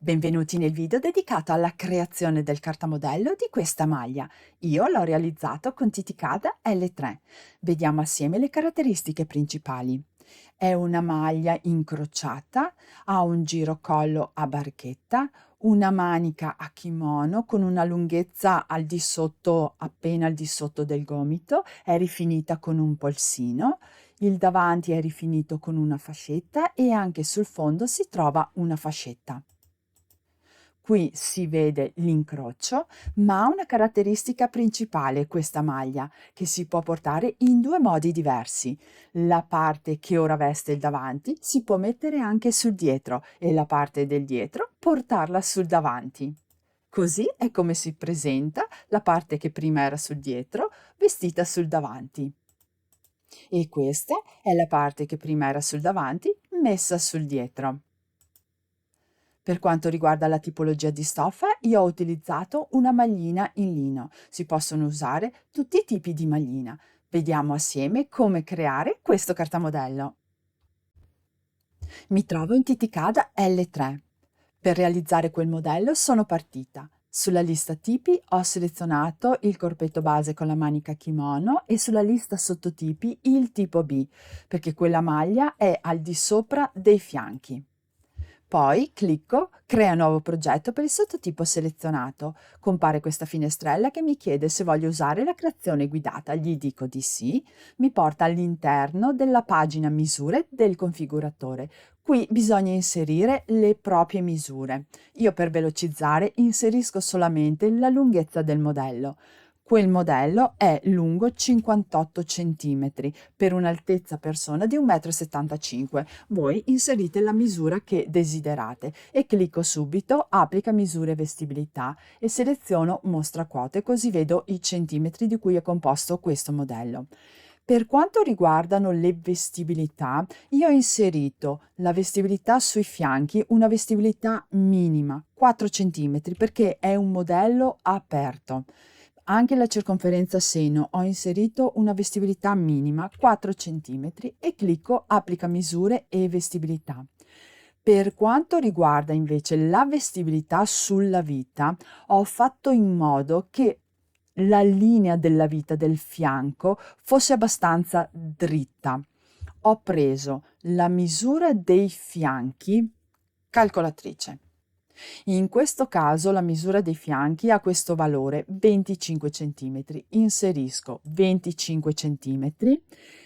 Benvenuti nel video dedicato alla creazione del cartamodello di questa maglia. Io l'ho realizzato con Titicada L3. Vediamo assieme le caratteristiche principali. È una maglia incrociata, ha un girocollo a barchetta, una manica a kimono con una lunghezza al di sotto, appena al di sotto del gomito, è rifinita con un polsino, il davanti è rifinito con una fascetta e anche sul fondo si trova una fascetta. Qui si vede l'incrocio, ma ha una caratteristica principale questa maglia, che si può portare in due modi diversi. La parte che ora veste il davanti si può mettere anche sul dietro e la parte del dietro portarla sul davanti. Così è come si presenta la parte che prima era sul dietro, vestita sul davanti. E questa è la parte che prima era sul davanti, messa sul dietro. Per quanto riguarda la tipologia di stoffa, io ho utilizzato una maglina in lino. Si possono usare tutti i tipi di maglina. Vediamo assieme come creare questo cartamodello. Mi trovo in Titicada L3. Per realizzare quel modello sono partita. Sulla lista tipi ho selezionato il corpetto base con la manica kimono e sulla lista sottotipi il tipo B, perché quella maglia è al di sopra dei fianchi. Poi clicco Crea nuovo progetto per il sottotipo selezionato. Compare questa finestrella che mi chiede se voglio usare la creazione guidata. Gli dico di sì, mi porta all'interno della pagina misure del configuratore. Qui bisogna inserire le proprie misure. Io per velocizzare inserisco solamente la lunghezza del modello. Quel modello è lungo 58 cm per un'altezza persona di 1,75 m. Voi inserite la misura che desiderate e clicco subito Applica misure e vestibilità e seleziono Mostra quote, così vedo i centimetri di cui è composto questo modello. Per quanto riguardano le vestibilità, io ho inserito la vestibilità sui fianchi, una vestibilità minima, 4 cm, perché è un modello aperto. Anche la circonferenza seno ho inserito una vestibilità minima 4 cm e clicco Applica misure e vestibilità. Per quanto riguarda invece la vestibilità sulla vita, ho fatto in modo che la linea della vita del fianco fosse abbastanza dritta. Ho preso la misura dei fianchi, calcolatrice. In questo caso la misura dei fianchi ha questo valore 25 cm. Inserisco 25 cm.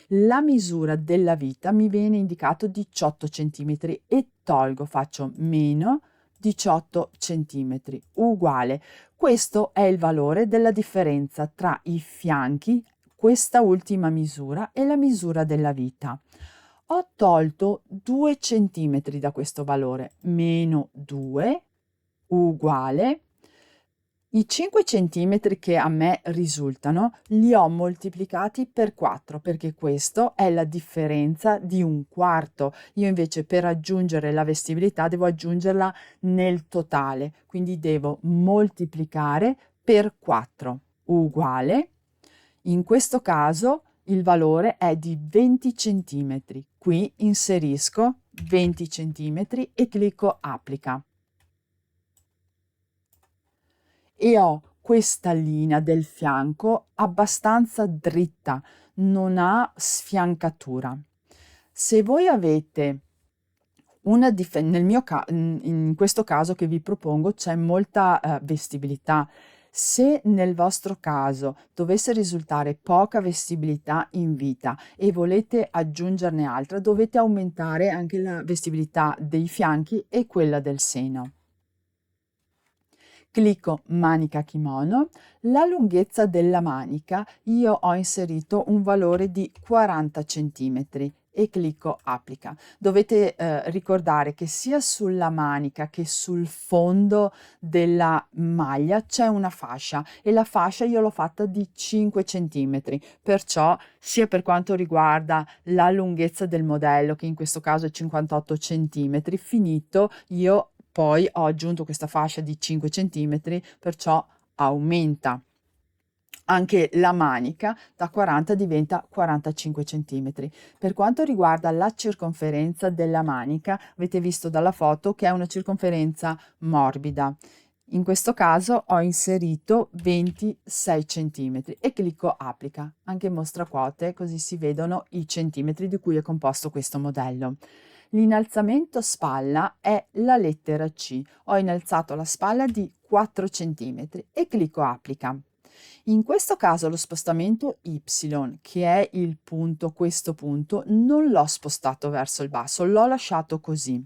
La misura della vita mi viene indicato 18 cm e tolgo, faccio meno 18 cm, uguale. Questo è il valore della differenza tra i fianchi, questa ultima misura, e la misura della vita. Ho tolto 2 centimetri da questo valore, meno 2 uguale i 5 centimetri che a me risultano li ho moltiplicati per 4 perché questo è la differenza di un quarto. Io invece per aggiungere la vestibilità devo aggiungerla nel totale, quindi devo moltiplicare per 4 uguale. In questo caso il valore è di 20 centimetri. Qui inserisco 20 centimetri e clicco Applica. E ho questa linea del fianco abbastanza dritta, non ha sfiancatura. Se voi avete in questo caso che vi propongo c'è molta vestibilità. Se nel vostro caso dovesse risultare poca vestibilità in vita e volete aggiungerne altra, dovete aumentare anche la vestibilità dei fianchi e quella del seno. Clicco manica kimono, la lunghezza della manica io ho inserito un valore di 40 centimetri e clicco applica. Dovete ricordare che sia sulla manica che sul fondo della maglia c'è una fascia e la fascia io l'ho fatta di 5 centimetri, perciò sia per quanto riguarda la lunghezza del modello, che in questo caso è 58 centimetri, finito, io poi ho aggiunto questa fascia di 5 centimetri, perciò aumenta Anche la manica da 40 diventa 45 centimetri. Per quanto riguarda la circonferenza della manica, avete visto dalla foto che è una circonferenza morbida. In questo caso ho inserito 26 centimetri e clicco applica. Anche mostra quote, così si vedono i centimetri di cui è composto questo modello. L'innalzamento spalla è la lettera C. Ho innalzato la spalla di 4 centimetri e clicco applica. In questo caso lo spostamento Y, che è il punto, questo punto, non l'ho spostato verso il basso, l'ho lasciato così.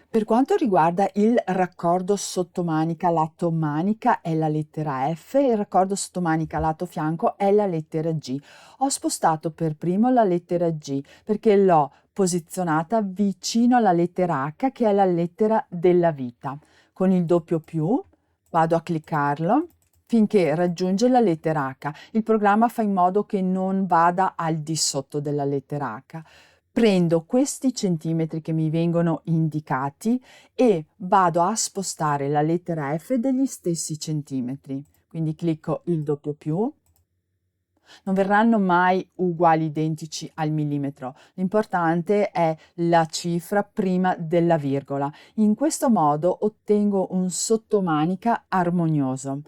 Per quanto riguarda il raccordo sottomanica lato manica è la lettera F e il raccordo sottomanica lato fianco è la lettera G. Ho spostato per primo la lettera G perché l'ho posizionata vicino alla lettera H, che è la lettera della vita. Con il doppio più vado a cliccarlo finché raggiunge la lettera H. Il programma fa in modo che non vada al di sotto della lettera H. Prendo questi centimetri che mi vengono indicati e vado a spostare la lettera F degli stessi centimetri. Quindi clicco il doppio più. Non verranno mai uguali identici al millimetro. L'importante è la cifra prima della virgola. In questo modo ottengo un sottomanica armonioso.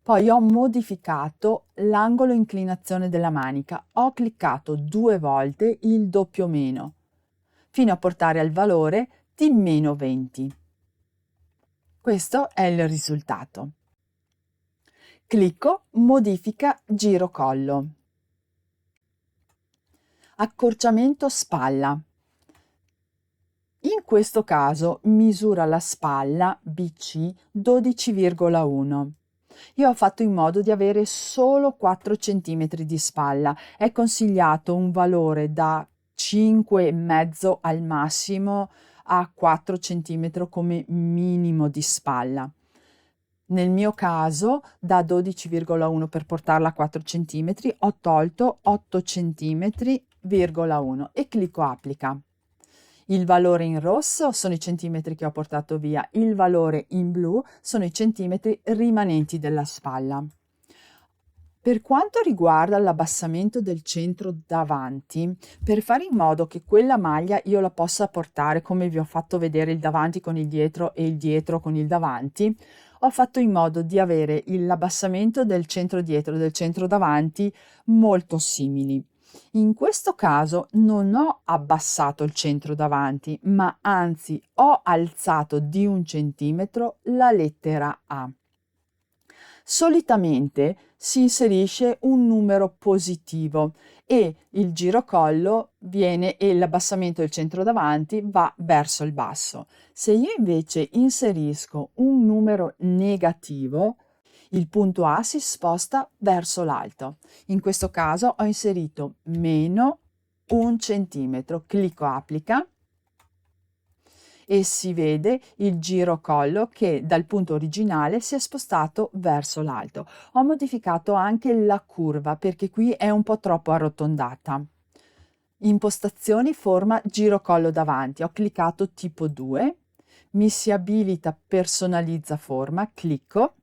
Poi ho modificato l'angolo inclinazione della manica. Ho cliccato 2 volte il doppio meno, fino a portare al valore di meno 20. Questo è il risultato. Clicco modifica giro collo. Accorciamento spalla. In questo caso misura la spalla BC 12,1. Io ho fatto in modo di avere solo 4 cm di spalla. È consigliato un valore da 5,5 al massimo a 4 cm come minimo di spalla. Nel mio caso, da 12,1 per portarla a 4 cm, ho tolto 8 cm,1 e clicco applica. Il valore in rosso sono i centimetri che ho portato via, il valore in blu sono i centimetri rimanenti della spalla. Per quanto riguarda l'abbassamento del centro davanti, per fare in modo che quella maglia io la possa portare come vi ho fatto vedere il davanti con il dietro e il dietro con il davanti, ho fatto in modo di avere l'abbassamento del centro dietro e del centro davanti molto simili. In questo caso non ho abbassato il centro davanti, ma anzi ho alzato di 1 centimetro la lettera A. Solitamente si inserisce un numero positivo e il girocollo viene e l'abbassamento del centro davanti va verso il basso. Se io invece inserisco un numero negativo, il punto A si sposta verso l'alto. In questo caso ho inserito meno 1 centimetro, clicco applica e si vede il girocollo che dal punto originale si è spostato verso l'alto. Ho modificato anche la curva perché qui è un po' troppo arrotondata. Impostazioni forma girocollo davanti, ho cliccato tipo 2, mi si abilita personalizza forma, clicco.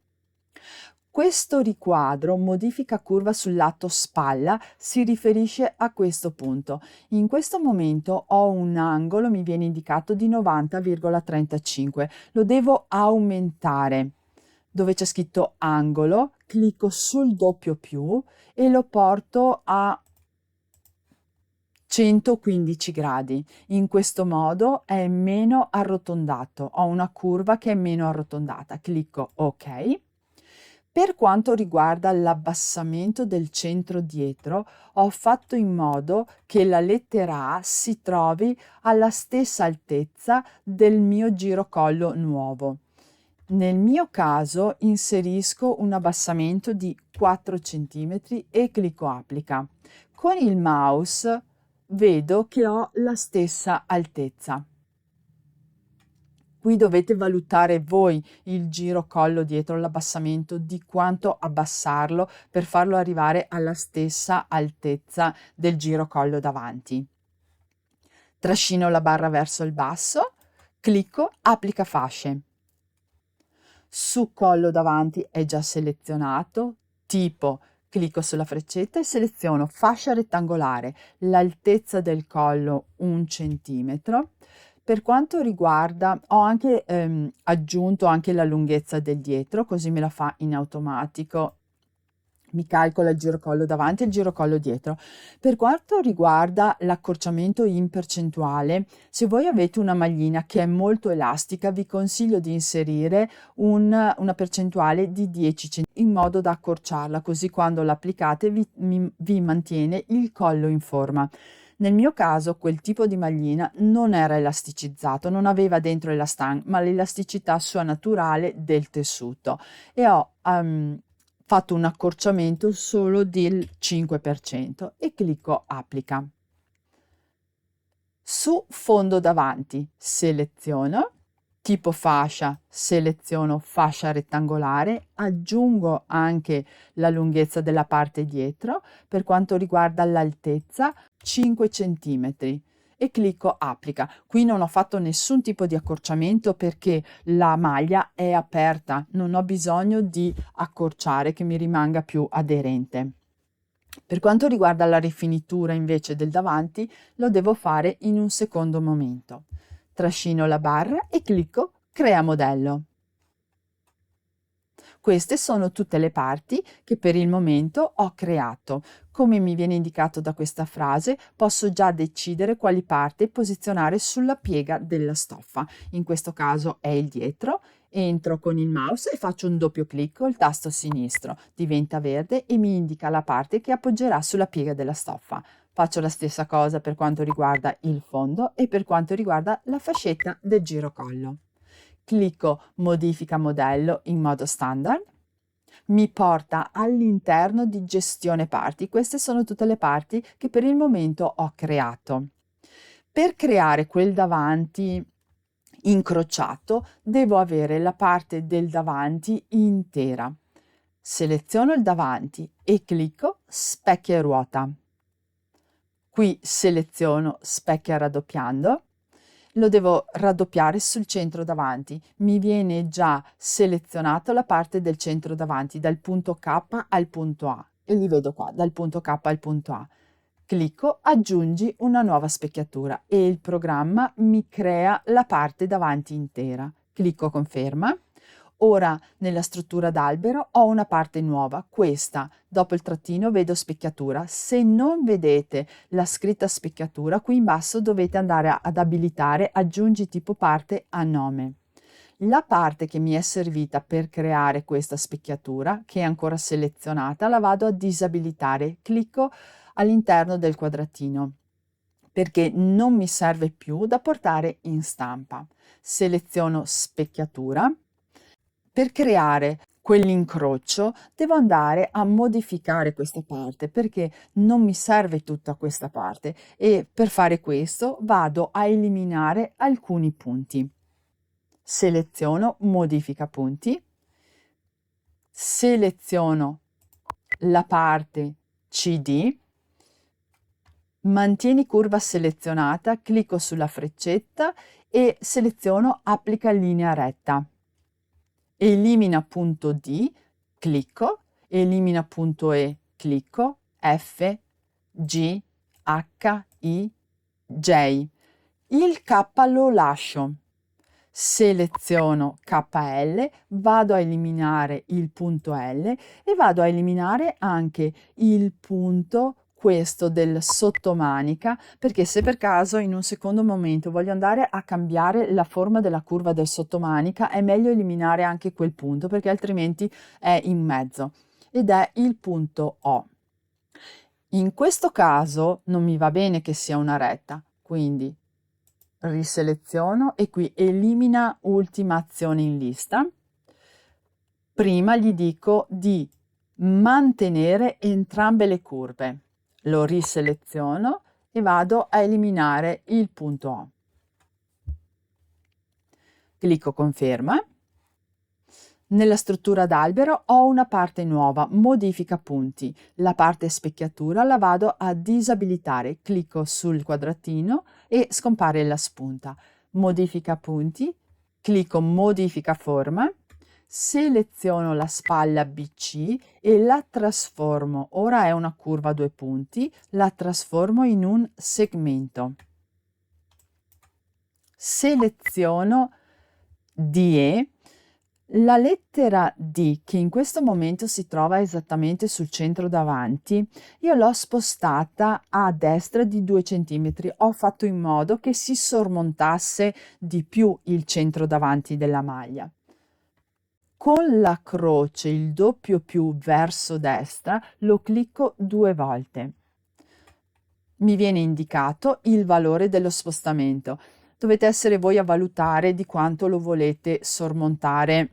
Questo riquadro modifica curva sul lato spalla si riferisce a questo punto. In questo momento ho un angolo, mi viene indicato di 90,35. Lo devo aumentare. Dove c'è scritto angolo, clicco sul doppio più e lo porto a 115 gradi. In questo modo è meno arrotondato. Ho una curva che è meno arrotondata. Clicco OK. Per quanto riguarda l'abbassamento del centro dietro, ho fatto in modo che la lettera A si trovi alla stessa altezza del mio girocollo nuovo. Nel mio caso inserisco un abbassamento di 4 cm e clicco applica. Con il mouse vedo che ho la stessa altezza. Qui dovete valutare voi il girocollo dietro l'abbassamento, di quanto abbassarlo per farlo arrivare alla stessa altezza del girocollo davanti. Trascino la barra verso il basso, clicco applica fasce. Su collo davanti è già selezionato, tipo clicco sulla freccetta e seleziono fascia rettangolare, l'altezza del collo 1 centimetro. Per quanto riguarda, ho anche aggiunto anche la lunghezza del dietro, così me la fa in automatico, mi calcola il girocollo davanti e il girocollo dietro. Per quanto riguarda l'accorciamento in percentuale, se voi avete una maglina che è molto elastica, vi consiglio di inserire una percentuale di 10 cm in modo da accorciarla, così quando l'applicate vi mantiene il collo in forma. Nel mio caso quel tipo di maglina non era elasticizzato, non aveva dentro elastan, ma l'elasticità sua naturale del tessuto, e ho fatto un accorciamento solo del 5% e clicco applica. Su fondo davanti seleziono tipo fascia, seleziono fascia rettangolare, aggiungo anche la lunghezza della parte dietro, per quanto riguarda l'altezza 5 cm e clicco applica. Qui non ho fatto nessun tipo di accorciamento perché la maglia è aperta, non ho bisogno di accorciare che mi rimanga più aderente. Per quanto riguarda la rifinitura invece del davanti, lo devo fare in un secondo momento. Trascino la barra e clicco Crea modello. Queste sono tutte le parti che per il momento ho creato. Come mi viene indicato da questa frase, posso già decidere quali parti posizionare sulla piega della stoffa. In questo caso è il dietro. Entro con il mouse e faccio un doppio clic col tasto sinistro, diventa verde e mi indica la parte che appoggerà sulla piega della stoffa. Faccio la stessa cosa per quanto riguarda il fondo e per quanto riguarda la fascetta del girocollo. Clicco modifica modello in modo standard, mi porta all'interno di gestione parti. Queste sono tutte le parti che per il momento ho creato. Per creare quel davanti incrociato devo avere la parte del davanti intera. Seleziono il davanti e clicco specchia e ruota. Qui seleziono specchia raddoppiando, lo devo raddoppiare sul centro davanti. Mi viene già selezionata la parte del centro davanti dal punto K al punto A e li vedo qua dal punto K al punto A. Clicco aggiungi una nuova specchiatura e il programma mi crea la parte davanti intera. Clicco conferma. Ora nella struttura d'albero ho una parte nuova, questa. Dopo il trattino vedo specchiatura. Se non vedete la scritta specchiatura, qui in basso dovete andare ad abilitare aggiungi tipo parte a nome. La parte che mi è servita per creare questa specchiatura, che è ancora selezionata, la vado a disabilitare. Clicco all'interno del quadratino perché non mi serve più da portare in stampa. Seleziono specchiatura. Per creare quell'incrocio devo andare a modificare questa parte perché non mi serve tutta questa parte e per fare questo vado a eliminare alcuni punti. Seleziono modifica punti, seleziono la parte CD, mantieni curva selezionata, clicco sulla freccetta e seleziono applica linea retta. Elimina punto D, clicco, elimina punto E, clicco, F, G, H, I, J. Il K lo lascio. Seleziono KL, vado a eliminare il punto L e vado a eliminare anche il punto questo del sottomanica, perché se per caso in un secondo momento voglio andare a cambiare la forma della curva del sottomanica, è meglio eliminare anche quel punto perché altrimenti è in mezzo ed è il punto O. In questo caso non mi va bene che sia una retta, quindi riseleziono e qui elimina ultima azione in lista. Prima gli dico di mantenere entrambe le curve. Lo riseleziono e vado a eliminare il punto O. Clicco conferma. Nella struttura d'albero ho una parte nuova, modifica punti. La parte specchiatura la vado a disabilitare. Clicco sul quadratino e scompare la spunta. Modifica punti, clicco modifica forma, seleziono la spalla BC e la trasformo. Ora è una curva a 2 punti, la trasformo in un segmento. Seleziono DE. La lettera D, che in questo momento si trova esattamente sul centro davanti, io l'ho spostata a destra di 2 centimetri. Ho fatto in modo che si sormontasse di più il centro davanti della maglia. Con la croce, il doppio più verso destra, lo clicco 2 volte. Mi viene indicato il valore dello spostamento. Dovete essere voi a valutare di quanto lo volete sormontare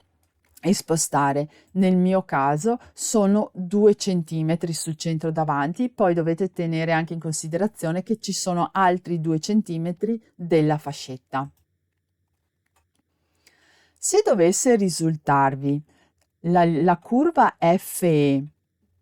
e spostare. Nel mio caso sono 2 centimetri sul centro davanti, poi dovete tenere anche in considerazione che ci sono altri 2 centimetri della fascetta. Se dovesse risultarvi la curva FE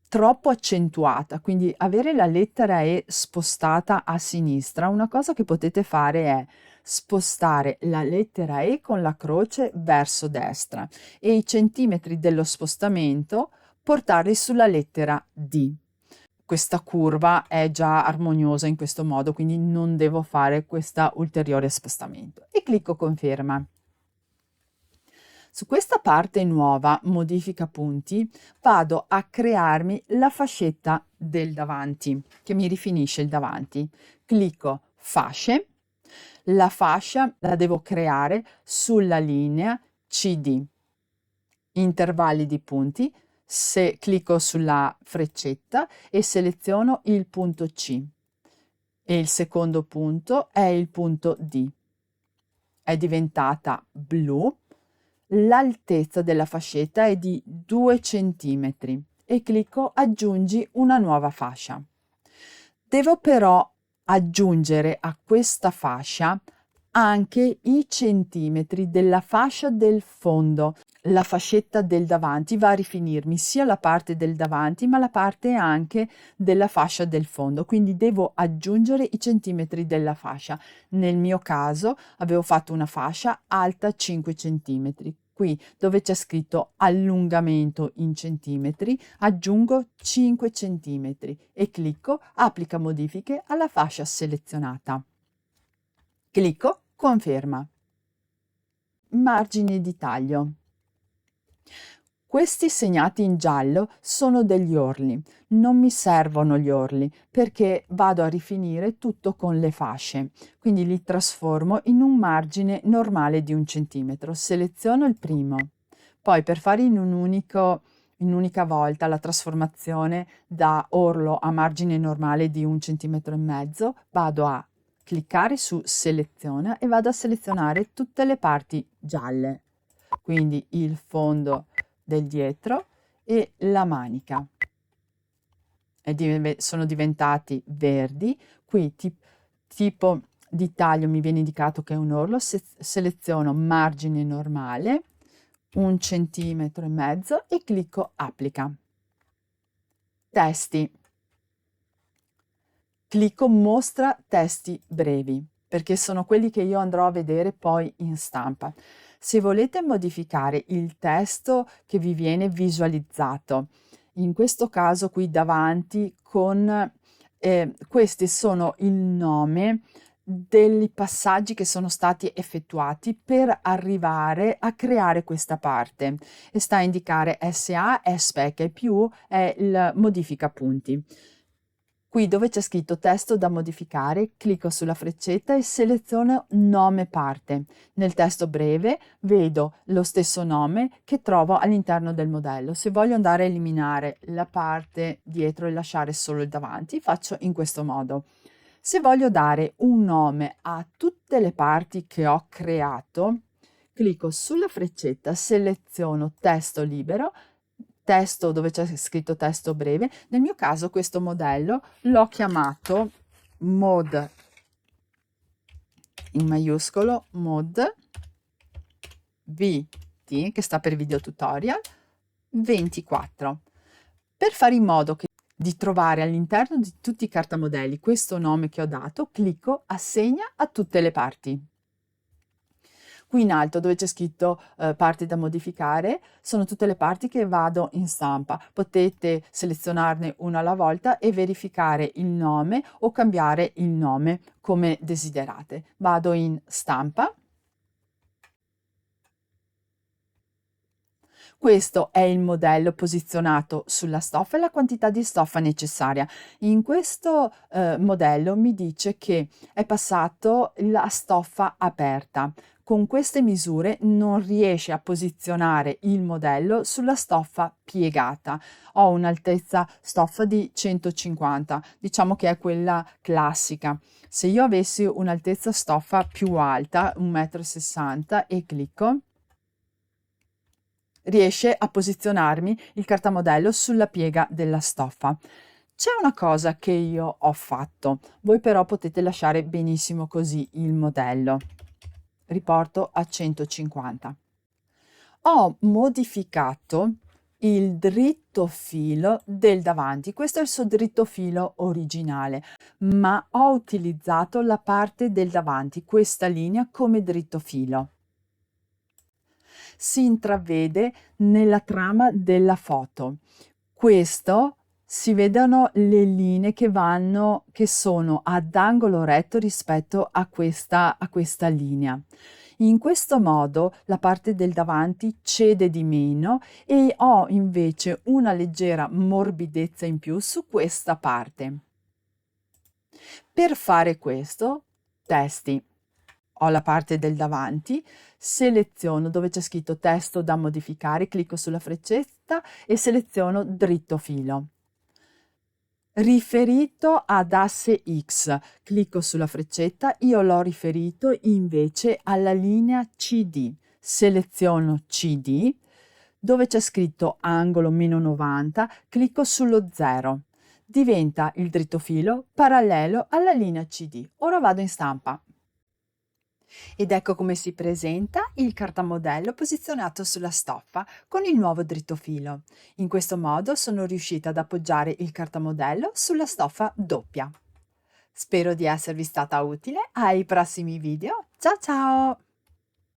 troppo accentuata, quindi avere la lettera E spostata a sinistra, una cosa che potete fare è spostare la lettera E con la croce verso destra e i centimetri dello spostamento portarli sulla lettera D. Questa curva è già armoniosa in questo modo, quindi non devo fare questo ulteriore spostamento. E clicco conferma. Su questa parte nuova, modifica punti, vado a crearmi la fascetta del davanti, che mi rifinisce il davanti. Clicco fasce, la fascia la devo creare sulla linea CD. Intervalli di punti, se clicco sulla freccetta e seleziono il punto C e il secondo punto è il punto D. È diventata blu. L'altezza della fascetta è di 2 centimetri e clicco aggiungi una nuova fascia. Devo però aggiungere a questa fascia anche i centimetri della fascia del fondo. La fascetta del davanti va a rifinirmi sia la parte del davanti ma la parte anche della fascia del fondo, quindi devo aggiungere i centimetri della fascia. Nel mio caso avevo fatto una fascia alta 5 centimetri. Qui dove c'è scritto allungamento in centimetri aggiungo 5 centimetri e clicco applica modifiche alla fascia selezionata. Clicco conferma. Margini di taglio. Questi segnati in giallo sono degli orli. Non mi servono gli orli perché vado a rifinire tutto con le fasce, quindi li trasformo in un margine normale di 1 centimetro. Seleziono il primo, poi per fare in un'unica volta la trasformazione da orlo a margine normale di 1,5 centimetri, vado a cliccare su seleziona e vado a selezionare tutte le parti gialle, quindi il fondo del dietro e la manica sono diventati verdi. Qui tipo di taglio mi viene indicato che è un orlo, seleziono margine normale 1,5 centimetri e clicco applica. Testi, clicco mostra testi brevi perché sono quelli che io andrò a vedere poi in stampa. Se volete modificare il testo che vi viene visualizzato, in questo caso qui davanti con questi sono il nome dei passaggi che sono stati effettuati per arrivare a creare questa parte e sta a indicare SA è specchia e più è il modifica punti. Qui dove c'è scritto testo da modificare, clicco sulla freccetta e seleziono nome parte. Nel testo breve vedo lo stesso nome che trovo all'interno del modello. Se voglio andare a eliminare la parte dietro e lasciare solo il davanti, faccio in questo modo. Se voglio dare un nome a tutte le parti che ho creato, clicco sulla freccetta, seleziono testo libero, testo dove c'è scritto testo breve. Nel mio caso questo modello l'ho chiamato mod in maiuscolo mod VT, che sta per video tutorial 24, per fare in modo di trovare all'interno di tutti i cartamodelli questo nome che ho dato, clicco assegna a tutte le parti. Qui in alto dove c'è scritto parti da modificare sono tutte le parti che vado in stampa. Potete selezionarne una alla volta e verificare il nome o cambiare il nome come desiderate. Vado in stampa. Questo è il modello posizionato sulla stoffa e la quantità di stoffa necessaria. In questo modello mi dice che è passato la stoffa aperta. Con queste misure non riesce a posizionare il modello sulla stoffa piegata. Ho un'altezza stoffa di 150, diciamo che è quella classica. Se io avessi un'altezza stoffa più alta, 1,60 m, e clicco, riesce a posizionarmi il cartamodello sulla piega della stoffa. C'è una cosa che io ho fatto, voi però potete lasciare benissimo così il modello. Riporto a 150. Ho modificato il dritto filo del davanti, questo è il suo dritto filo originale, ma ho utilizzato la parte del davanti, questa linea, come dritto filo. Si intravede nella trama della foto. Questo si vedono le linee che sono ad angolo retto rispetto a questa linea. In questo modo la parte del davanti cede di meno e ho invece una leggera morbidezza in più su questa parte. Per fare questo, testi. Ho la parte del davanti, seleziono dove c'è scritto testo da modificare, clicco sulla freccetta e seleziono dritto filo. Riferito ad asse X, clicco sulla freccetta, io l'ho riferito invece alla linea CD. Seleziono CD, dove c'è scritto angolo -90, clicco sullo 0. Diventa il dritto filo parallelo alla linea CD. Ora vado in stampa. Ed ecco come si presenta il cartamodello posizionato sulla stoffa con il nuovo dritto filo. In questo modo sono riuscita ad appoggiare il cartamodello sulla stoffa doppia. Spero di esservi stata utile. Ai prossimi video. Ciao ciao!